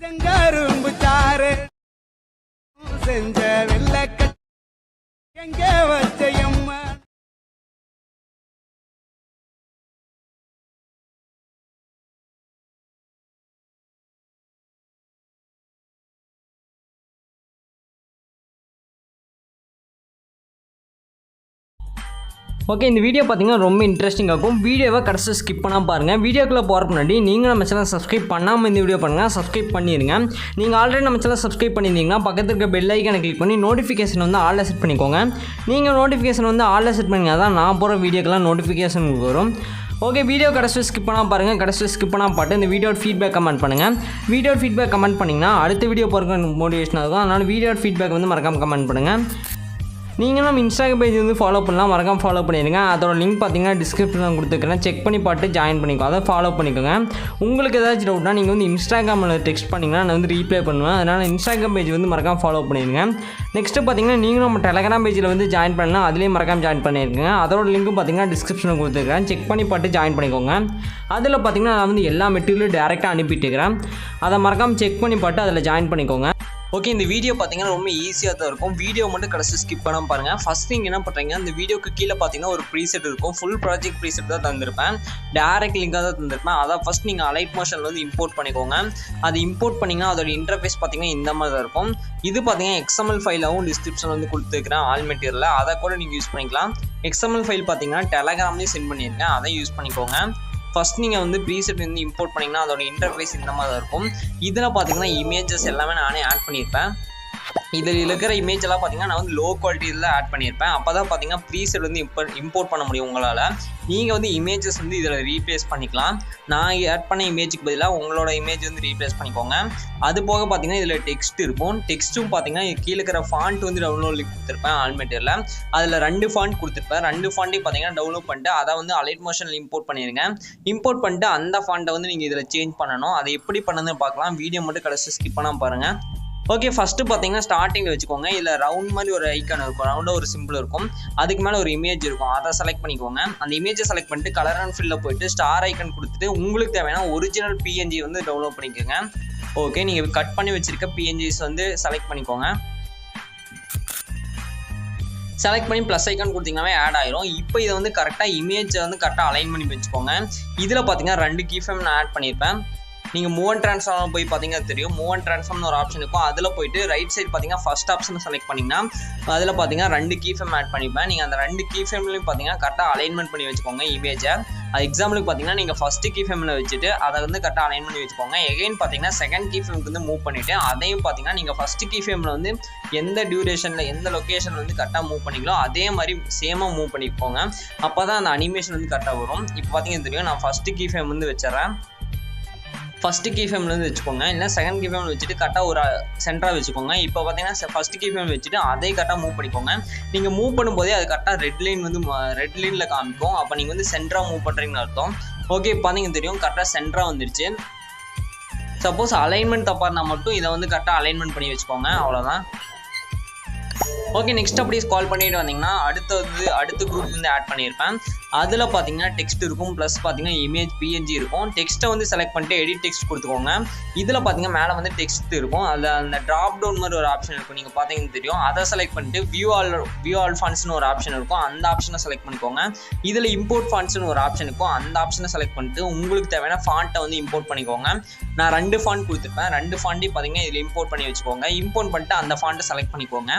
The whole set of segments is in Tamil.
செங்கரும்பு சாறு செஞ்ச வெள்ளக்க எங்க வச்சையம்மா. ஓகே, இந்த வீடியோ பார்த்தீங்கன்னா ரொம்ப இன்ட்ரெஸ்டிங்காக இருக்கும். வீடியோவை கடைசி ஸ்கிப் பண்ணாமல் பாருங்கள். வீடியோக்குள்ளே போகிறக்கு முன்னாடி நீங்கள் நம்ம சேனல் சப்ஸ்கிரைப் பண்ணாமல் இந்த வீடியோ பண்ணுங்கள், சப்ஸ்கிரைப் பண்ணிடுங்க. நீங்கள் ஆல்ரெடி நம்ம சேனல் சப்ஸ்கிரைப் பண்ணியிருந்தீங்கன்னா பக்கத்தில் இருக்க பெல் ஐக்கானை கிளிக் பண்ணி நோட்டிஃபிகேஷன் வந்து ஆலில் செட் பண்ணிக்கோங்க. நீங்கள் நோட்டிஃபிகேஷன் வந்து ஆலில் செட் பண்ணிங்கன்னா தான் நான் போகிற வீடியோக்கெல்லாம் நோட்டிஃபிகேஷன் வரும். ஓகே, வீடியோ கடைசி ஸ்கிப் பண்ணாமல் பாருங்கள். கடைசி ஸ்கிப் பண்ணாமல் பார்த்து இந்த வீடியோட ஃபீட்பேக் கமெண்ட் பண்ணுங்கள். வீடியோ ஃபீட்பேக் கமெண்ட் பண்ணிங்கன்னா அடுத்த வீடியோ போகிறக்கு மோட்டிவேஷனாக இருக்கும். அதனால் வீடியோ ஃபீட்பேக் வந்து மறக்காமல் கமெண்ட் பண்ணுங்கள். நீங்கள் நம்ம இன்ஸ்டாகிராம் பேஜ் வந்து ஃபாலோ பண்ணலாம், மறக்காம ஃபாலோ பண்ணிடுங்க. அதோட லிங்க் பார்த்தீங்கன்னா டிஸ்கிரிப்ஷனில் கொடுத்துருக்கேன், செக் பண்ணி பார்த்து ஜாயின் பண்ணிக்கோ, அதை ஃபாலோ பண்ணிக்கோங்க. உங்களுக்கு ஏதாச்சும் டவுட்னா நீங்கள் வந்து இன்ஸ்டாகிராமில் டெக்ஸ்ட் பண்ணிங்கன்னா நான் வந்து ரீப்ளை பண்ணுவேன். அதனால் இன்ஸ்டாகிராம் பேஜ் வந்து மறக்காம ஃபாலோ பண்ணிடுங்க. நெக்ஸ்ட்டு பார்த்தீங்கன்னா நீங்களும் நம்ம டெலகிராம் பேஜில் வந்து ஜாயின் பண்ணலாம், அதுலேயும் மறக்காம ஜாயின் பண்ணியிருக்கேன். அதோட லிங்க்கும் பார்த்தீங்கன்னா டிஸ்கிரிப்ஷனில் கொடுத்துருக்கேன், செக் பண்ணி பார்த்து ஜாயின் பண்ணிக்கோங்க. அதில் பார்த்தீங்கன்னா நான் வந்து எல்லா மெட்டீரியலும் டேரெக்டாக அனுப்பிட்டுருக்கிறேன், அதை மறக்காமல் செக் பண்ணி பார்த்து அதில் ஜாயின் பண்ணிக்கோங்க. ஓகே, இந்த வீடியோ பார்த்தீங்கன்னா ரொம்ப ஈஸியாக தான் இருக்கும். வீடியோ மட்டும் கடைசி ஸ்கிப் பண்ணாமல் பாருங்கள். ஃபஸ்ட் நீங்கள் என்ன பண்ணுறீங்க, இந்த வீடியோக்கு கீழே பார்த்தீங்கன்னா ஒரு ப்ரீசெட் இருக்கும், ஃபுல் ப்ராஜெக்ட் ப்ரீசெட் தான் தந்திருப்பேன், டேரெக்ட் லிங்காக தான் தந்திருப்பேன். அதை ஃபஸ்ட் நீங்கள் அலைட் மோஷனில் வந்து இம்போர்ட் பண்ணிக்கோங்க. அது இம்போர்ட் பண்ணிங்கன்னா அதோட இன்டர்ஃபேஸ் பார்த்தீங்கன்னா இந்த மாதிரி தான் இருக்கும். இது பார்த்தீங்கன்னா XML ஃபைலாகவும் டிஸ்கிரிப்ஷன் வந்து கொடுத்துருக்கிறேன் ஆல் மெட்டீரியலில், அதை கூட நீங்கள் யூஸ் பண்ணிக்கலாம். XML ஃபைல் பார்த்தீங்கன்னா டெலகிராம்லேயும் சென்ட் பண்ணியிருக்கேன், அதை யூஸ் பண்ணிக்கோங்க. ஃபஸ்ட் நீங்கள் வந்து ப்ரீசெட் வந்து இம்போர்ட் பண்ணிங்கன்னா அதோட இன்டர்ஃபேஸ் இந்த மாதிரி தான் இருக்கும். இதில் பார்த்தீங்கன்னா இமேஜஸ் எல்லாமே நானே ஆட் பண்ணியிருப்பேன். இதில் இருக்கிற இமேஜ் எல்லாம் பார்த்தீங்கன்னா நான் வந்து லோ குவாலிட்டியில் ஆட் பண்ணியிருப்பேன். அப்போ தான் பார்த்தீங்கன்னா ப்ரீசெட் வந்து இம்போர்ட் பண்ண முடியும் உங்களால். நீங்கள் வந்து இமேஜஸ் வந்து இதில் ரீப்ளேஸ் பண்ணிக்கலாம். நான் ஆட் பண்ண இமேஜுக்கு பதிலாக உங்களோட இமேஜ் வந்து ரீப்ளேஸ் பண்ணிக்கோங்க. அது போக பார்த்தீங்கன்னா இதில் டெக்ஸ்ட் இருக்கும். டெக்ஸ்ட்டும் பார்த்தீங்கன்னா கீழே இருக்கிற ஃபாண்ட் வந்து டவுன்லோட் லிங்க் கொடுத்துருப்பேன் ஆல் மெட்டீரியலில். அதில் 2 ஃபாண்ட் கொடுத்துருப்பேன். 2 ஃபாண்ட்டையும் பார்த்தீங்கன்னா டவுன்லோட் பண்ணிட்டு அதை வந்து அலைட் மோஷனில் இம்போர்ட் பண்ணிடுங்க. இம்போர்ட் பண்ணிட்டு அந்த ஃபாண்ட்டை வந்து நீங்கள் இதில் சேஞ்ச் பண்ணணும். அதை எப்படி பண்ணணும்னு பார்க்கலாம். வீடியோ மட்டும் கடைசி ஸ்கிப் பண்ணாமல் பாருங்கள். ஓகே, ஃபஸ்ட்டு பார்த்தீங்கன்னா ஸ்டார்டிங்கில் வச்சுக்கோங்க. இதில் ரவுண்ட் மாதிரி ஒரு ஐக்கான் இருக்கும், ரவுண்டாக ஒரு சிம்பிள் இருக்கும், அதுக்கு மேலே ஒரு இமேஜ் இருக்கும், அதை செலக்ட் பண்ணிக்கோங்க. அந்த இமேஜை செலக்ட் பண்ணிட்டு கலர் அண்ட் ஃபில்லில் போயிட்டு ஸ்டார் ஐக்கன் கொடுத்துட்டு உங்களுக்கு தேவையான ஒரிஜினல் PNG வந்து டவுன்லோட் பண்ணிக்கோங்க. ஓகே, நீங்கள் கட் பண்ணி வச்சுருக்க PNGs வந்து செலக்ட் பண்ணிக்கோங்க. செலக்ட் பண்ணி ப்ளஸ் ஐக்கான் கொடுத்தீங்கன்னாவே ஆட் ஆயிரும். இப்போ இதை வந்து கரெக்டாக இமேஜை வந்து கரெக்டாக அலைன் பண்ணி வச்சுக்கோங்க. இதில் பார்த்தீங்கன்னா 2 கீ ஃப்ரேம் நான் ஆட் பண்ணியிருப்பேன். நீங்கள் மூவ் அண்ட் ட்ரான்ஸ்ஃபார்ம் போய் பார்த்தீங்கன்னா தெரியும், மூவ் அண்ட் ட்ரான்ஸ்ஃபார்ம்னு ஒரு ஆப்ஷன் இருக்கும். அதில் போயிட்டு ரைட் சைடு பார்த்தீங்கன்னா ஃபஸ்ட் ஆப்ஷன் செலக்ட் பண்ணிங்கன்னா அதில் பார்த்தீங்கன்னா 2 கீ ஃப்ரேம் ஆட் பண்ணிப்பேன். நீங்கள் அந்த 2 கீ ஃப்ரேம்லையும் பார்த்தீங்கன்னா கரெக்டாக அலைன்மெண்ட் பண்ணி வச்சுக்கோங்க இமேஜை. அது எக்ஸாம்பிளுக்கு பார்த்தீங்கன்னா நீங்கள் ஃபஸ்ட்டு கீ ஃப்ரேமில் வச்சுட்டு அதை வந்து கரெக்டாக அலைன் பண்ணி வச்சுக்கோங்க. எகைன் பார்த்தீங்கன்னா செகண்ட் கீ ஃப்ரேமுக்கு வந்து மூவ் பண்ணிவிட்டு அதையும் பார்த்தீங்கன்னா நீங்கள் ஃபஸ்ட்டு கீ ஃப்ரேமில் வந்து எந்த டியூரேஷனில் எந்த லொக்கேஷன் வந்து கரெக்டாக மூவ் பண்ணிக்கலாம் அதே மாதிரி சேமாக மூவ் பண்ணிக்கோங்க. அப்போ தான் அந்த அனிமேஷன் வந்து கரெக்டாக வரும். இப்போ பார்த்தீங்கன்னா தெரியும், நான் ஃபஸ்ட்டு கீ ஃப்ரேம் வந்து வச்சிடறேன். ஃபஸ்ட்டு கீ ஃப்ரேமில் வந்து வச்சுக்கோங்க, இல்லை செகண்ட் கீ ஃப்ரேமில் வச்சுட்டு கரெக்டாக ஒரு சென்டராக வச்சுக்கோங்க. இப்போ பார்த்தீங்கன்னா ஃபஸ்ட்டு கீ ஃப்ரேம் வச்சுட்டு அதே கரெக்டாக மூவ் பண்ணிக்கோங்க. நீங்கள் மூவ் பண்ணும்போதே அது கரெக்டாக ரெட் லைனில் காமிக்கும். அப்போ நீங்கள் வந்து சென்டராக மூவ் பண்ணுறீங்கன்னு அர்த்தம். ஓகே, இப்போ பார்த்தீங்கன்னா தெரியும் கரெக்டாக சென்டராக வந்துடுச்சு. சப்போஸ் அலைன்மெண்ட் தப்பாக இருந்தால் மட்டும் இதை வந்து கரெக்டாக அலைன்மெண்ட் பண்ணி வச்சுக்கோங்க, அவ்வளோதான். ஓகே, நெக்ஸ்ட் அப்படியே ஸ்கால் பண்ணிட்டு வந்தீங்கன்னா அடுத்த குரூப் வந்து ஆட் பண்ணியிருப்பேன். அதில் பார்த்தீங்கன்னா டெக்ஸ்ட் இருக்கும், ப்ளஸ் பார்த்தீங்கன்னா இமேஜ் PNG இருக்கும். டெக்ஸ்ட்டை வந்து செலக்ட் பண்ணிட்டு எடிட் டெக்ஸ்ட் கொடுத்துக்கோங்க. இதில் பார்த்தீங்கன்னா மேலே வந்து டெக்ஸ்ட் இருக்கும், அதில் அந்த ட்ராப் டவுன் மாதிரி ஒரு ஆப்ஷன் இருக்கும், நீங்கள் பார்த்தீங்கன்னா தெரியும். அதை செலக்ட் பண்ணிட்டு வியூ ஆல் ஃபாண்ட்ஸ்னு ஒரு ஆப்ஷன் இருக்கும், அந்த ஆப்ஷனை செலக்ட் பண்ணிக்கோங்க. இதில் இம்போர்ட் ஃபாண்ட்ஸ்னு ஒரு ஆப்ஷன் இருக்கும், அந்த ஆப்ஷனை செலக்ட் பண்ணிட்டு உங்களுக்கு தேவையான ஃபாண்ட்டை வந்து இம்போர்ட் பண்ணிக்கோங்க. நான் 2 ஃபாண்ட் கொடுத்துருப்பேன், 2 ஃபாண்ட்டையும் பார்த்தீங்கன்னா இதில் இம்போர்ட் பண்ணி வச்சுக்கோங்க. இம்போர்ட் பண்ணிட்டு அந்த ஃபாண்ட்டை செலக்ட் பண்ணிக்கோங்க,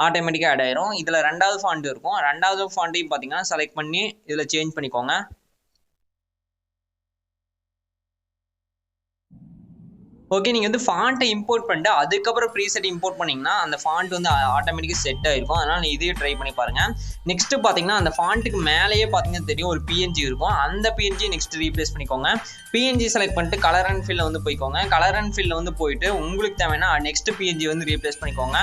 ஆட்டோமேட்டிக்காக ஆட் ஆயிரும். இதில் 2வது ஃபாண்ட் இருக்கும், 2வது ஃபாண்ட்டையும் பார்த்தீங்கன்னா செலக்ட் பண்ணி இதில் சேஞ்ச் பண்ணிக்கோங்க. ஓகே, நீங்கள் வந்து ஃபாண்ட்டை இம்போர்ட் பண்ணிட்டு அதுக்கப்புறம் ப்ரீசெட் இம்போர்ட் பண்ணிங்கன்னா அந்த ஃபாண்ட் வந்து ஆட்டோமேட்டிக்காக செட் ஆகிருக்கும். அதனால் இதையும் ட்ரை பண்ணி பாருங்கள். நெக்ஸ்ட்டு பார்த்தீங்கன்னா அந்த ஃபாண்ட்டுக்கு மேலேயே பார்த்தீங்கன்னா தெரியும் ஒரு PNG இருக்கும், அந்த PNG நெக்ஸ்ட் ரீப்ளேஸ் பண்ணிக்கோங்க. PNG செலக்ட் பண்ணிட்டு கலர் அண்ட் ஃபில்ல வந்து போய்க்கோங்க. கலர் அண்ட் ஃபில்ல வந்து போயிட்டு உங்களுக்கு தேவைன்னா நெக்ஸ்ட் PNG வந்து ரீப்ளேஸ் பண்ணிக்கோங்க.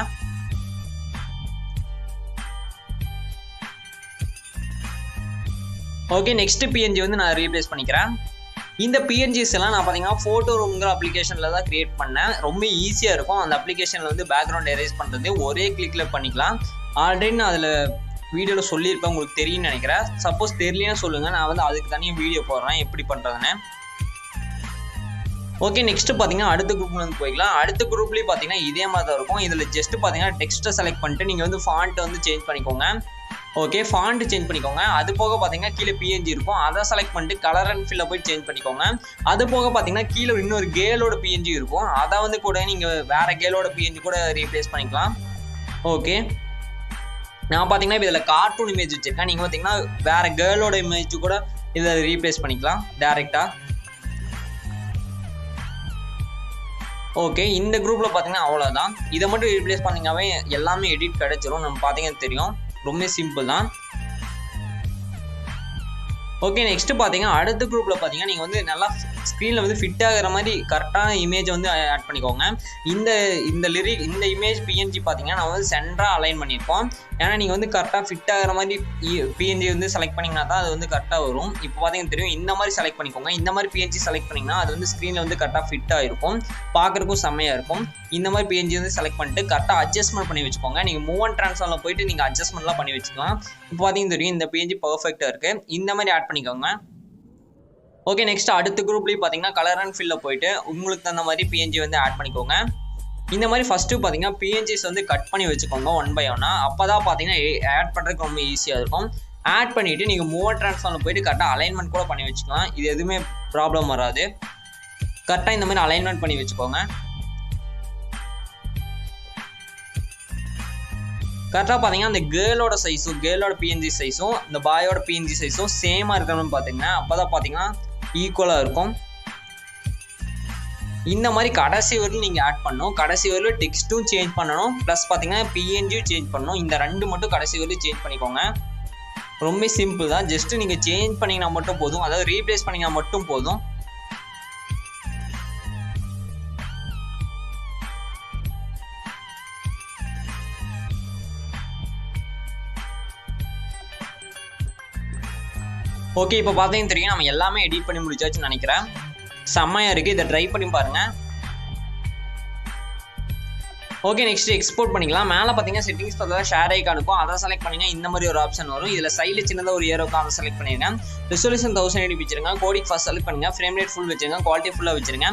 ஓகே, நெக்ஸ்ட் PNG வந்து நான் ரீப்ளேஸ் பண்ணிக்கிறேன். இந்த PNGs எல்லாம் நான் பார்த்தீங்கன்னா ஃபோட்டோ ரூம்ங்கிற அப்ளிகேஷனில் தான் க்ரியேட் பண்ணேன். ரொம்ப ஈஸியாக இருக்கும். அந்த அப்ளிகேஷனில் வந்து பேக்ரவுண்ட் எரேஸ் பண்ணுறது ஒரே கிளிக்கில் பண்ணிக்கலாம். ஆல்ரெடி நான் அதில் வீடியோவில் சொல்லியிருப்பேன், உங்களுக்கு தெரியும்னு நினைக்கிறேன். சப்போஸ் தெரியலன்னு சொல்லுங்கள், நான் வந்து அதுக்கு தனியாக வீடியோ போடுறேன் எப்படி பண்ணுறதுன்னு. ஓகே, நெக்ஸ்ட் பார்த்தீங்கன்னா அடுத்த குரூப்ல வந்து போய்க்கலாம். அடுத்த குரூப்லேயும் பார்த்தீங்கன்னா இதே மாதிரி தான் இருக்கும். இதில் ஜஸ்ட் பார்த்தீங்கன்னா டெக்ஸ்ட்டை செலக்ட் பண்ணிட்டு நீங்கள் வந்து ஃபாண்ட்டை வந்து சேஞ்ச் பண்ணிக்கோங்க. ஓகே, ஃபாண்ட் சேஞ்ச் பண்ணிக்கோங்க. அது போக பார்த்தீங்கன்னா கீழே பிஎன்ஜி இருக்கும், அதை செலக்ட் பண்ணிட்டு கலர் அண்ட் ஃபில்ல போய் சேஞ்ச் பண்ணிக்கோங்க. அது போக பார்த்தீங்கன்னா கீழே இன்னொரு கேலோட பிஎன்ஜி இருக்கும், அதை வந்து கூட நீங்கள் வேற கேலோட பிஎன்ஜி கூட ரீப்ளேஸ் பண்ணிக்கலாம். ஓகே, நான் பார்த்தீங்கன்னா இப்போ இதில் கார்ட்டூன் இமேஜ் வச்சிருக்கேன். நீங்கள் பார்த்தீங்கன்னா வேற கேர்ளோட இமேஜ் கூட இதில் ரீப்ளேஸ் பண்ணிக்கலாம் டேரெக்டாக. ஓகே, இந்த குரூப்பில் பார்த்தீங்கன்னா அவ்வளோதான். இதை மட்டும் ரீப்ளேஸ் பண்ணிங்கனாவே எல்லாமே எடிட் கிடச்சிரும். நம்ம பார்த்தீங்கன்னா தெரியும், ரொம்ப சிம்பிள் தான். ஓகே, நெக்ஸ்ட் பார்த்தீங்கன்னா அடுத்த குரூப்பில் பார்த்தீங்கன்னா நீங்கள் வந்து நல்லா ஸ்க்ரீனில் வந்து ஃபிட் ஆகிற மாதிரி கரெக்டான இமேஜ் வந்து ஆட் பண்ணிக்கோங்க. இந்த இமேஜ் பிஎன்ஜி பார்த்தீங்கன்னா நான் வந்து சென்டராக அலைன் பண்ணியிருக்கோம். ஏன்னா நீங்கள் வந்து கரெக்டாக ஃபிட் ஆகிற மாதிரி பிஎன்ஜி வந்து செலக்ட் பண்ணிங்கன்னா தான் அது வந்து கரெக்டாக வரும். இப்போ பார்த்தீங்கன்னா தெரியும், இந்த மாதிரி செலக்ட் பண்ணிக்கோங்க. இந்த மாதிரி பிஎன்ஜி செலக்ட் பண்ணிங்கன்னா அது வந்து ஸ்க்ரீனில் வந்து கரெக்டாக ஃபிட் ஆகிருக்கும், பார்க்குறதுக்கும் செம்மையாக இருக்கும். இந்த மாதிரி பிஎன்ஜி வந்து செலக்ட் பண்ணிட்டு கரெக்டாக அட்ஜஸ்ட்மெண்ட் பண்ணி வச்சுக்கோங்க. நீங்கள் மூவ் அண்ட் ட்ரான்ஸ்ஃபார்மில் போயிட்டு நீங்கள் அட்ஜஸ்ட்மெண்ட்லாம் பண்ணி வச்சுக்கலாம். இப்போ பார்த்தீங்கன்னா தெரியும், இந்த பிஎன்ஜி பர்ஃபெக்டாக இருக்குது. இந்த மாதிரி ஆட் பண்ணிக்கோங்க. ஓகே, நெக்ஸ்ட் அடுத்த குரூப்லேயும் பார்த்தீங்கன்னா கலர் அண்ட் ஃபில்ல போயிட்டு உங்களுக்கு தகுந்த மாதிரி பிஎன்ஜி வந்து ஆட் பண்ணிக்கோங்க. இந்த மாதிரி ஃபஸ்ட்டு பார்த்தீங்கன்னா பிஎன்ஜிஸ் வந்து கட் பண்ணி வச்சுக்கோங்க 1 by 1. அப்போ தான் பார்த்தீங்கன்னா ஆட் பண்ணுறதுக்கு ரொம்ப ஈஸியாக இருக்கும். ஆட் பண்ணிவிட்டு நீங்கள் மூவ் அண்ட் ட்ரான்ஸ்ஃபார்மில் போயிட்டு கரெக்டாக அலைன்மெண்ட் கூட பண்ணி வச்சுக்கலாம். இது எதுவுமே ப்ராப்ளம் வராது. கரெக்டாக இந்த மாதிரி அலைன்மெண்ட் பண்ணி வச்சுக்கோங்க. கரெக்டாக பார்த்தீங்கன்னா அந்த கேர்ளோட சைஸும் கேர்ளோட பிஎன்ஜி சைஸும் இந்த பாயோட பிஎன்ஜி சைஸும் சேமாக இருக்கணும்னு பார்த்தீங்கன்னா அப்போ தான் பார்த்தீங்கன்னா ஈக்குவலாக இருக்கும். இந்த மாதிரி கடைசி வரையும் நீங்கள் ஆட் பண்ணணும். கடைசி வரையும் டெக்ஸ்ட்டும் சேஞ்ச் பண்ணணும், ப்ளஸ் பார்த்தீங்கன்னா பிஎன்ஜியும் சேஞ்ச் பண்ணணும். இந்த 2 மட்டும் கடைசி வரையும் சேஞ்ச் பண்ணிக்கோங்க. ரொம்ப சிம்பிள் தான். ஜஸ்ட்டு நீங்கள் சேஞ்ச் பண்ணிங்கன்னா மட்டும் போதும், அதாவது ரீப்ளேஸ் பண்ணிங்கன்னா மட்டும் போதும். ஓகே, இப்போ பார்த்தீங்கன்னா தெரியும், நம்ம எல்லாமே எடிட் பண்ணி முடிச்சாச்சுன்னு நினைக்கிறேன். செம்மையாக இருக்குது, இதை ட்ரை பண்ணி பாருங்கள். ஓகே, நெக்ஸ்ட் எக்ஸ்போர்ட் பண்ணிக்கலாம். மேலே பார்த்தீங்கன்னா செட்டிங்ஸ் பார்த்தா ஷேர் ஐக்கான் இருக்கும், அதை செலக்ட் பண்ணிங்கன்னா இந்த மாதிரி ஒரு ஆப்ஷன் வரும். இதில் சைடில் சின்னதாக ஒரு ஏரோக்கும் அதை செலக்ட் பண்ணிடுங்க. ரெசல்யூஷன் 1080 வச்சுருங்க. கோடிக் ஃபர்ஸ்ட் செலக்ட் பண்ணுங்கள். ஃப்ரேம் ரேட் ஃபுல் வச்சுருங்க. குவாலிட்டி ஃபுல்லாக வச்சுருங்க.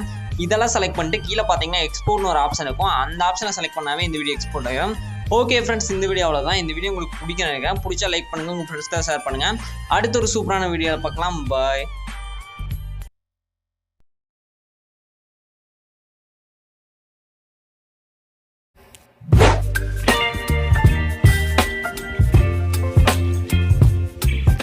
இதெல்லாம் செலக்ட் பண்ணிட்டு கீழே பார்த்தீங்கன்னா எக்ஸ்போர்ட்னு ஒரு ஆப்ஷன் இருக்கும், அந்த ஆப்ஷனை செலக்ட் பண்ணாவே இந்த வீடியோ எக்ஸ்போர்ட் ஆகிடும். ஓகே ஃப்ரெண்ட்ஸ், இந்த வீடியோ அவ்வளோதான். இந்த வீடியோ உங்களுக்கு பிடிக்க நினைக்கிறேன். பிடிச்சா லைக் பண்ணுங்கள், உங்கள் ஃப்ரெண்ட்ஸ்க்காக ஷேர் பண்ணுங்கள். அடுத்த ஒரு சூப்பரான வீடியோவில் பார்க்கலாம். பாய்.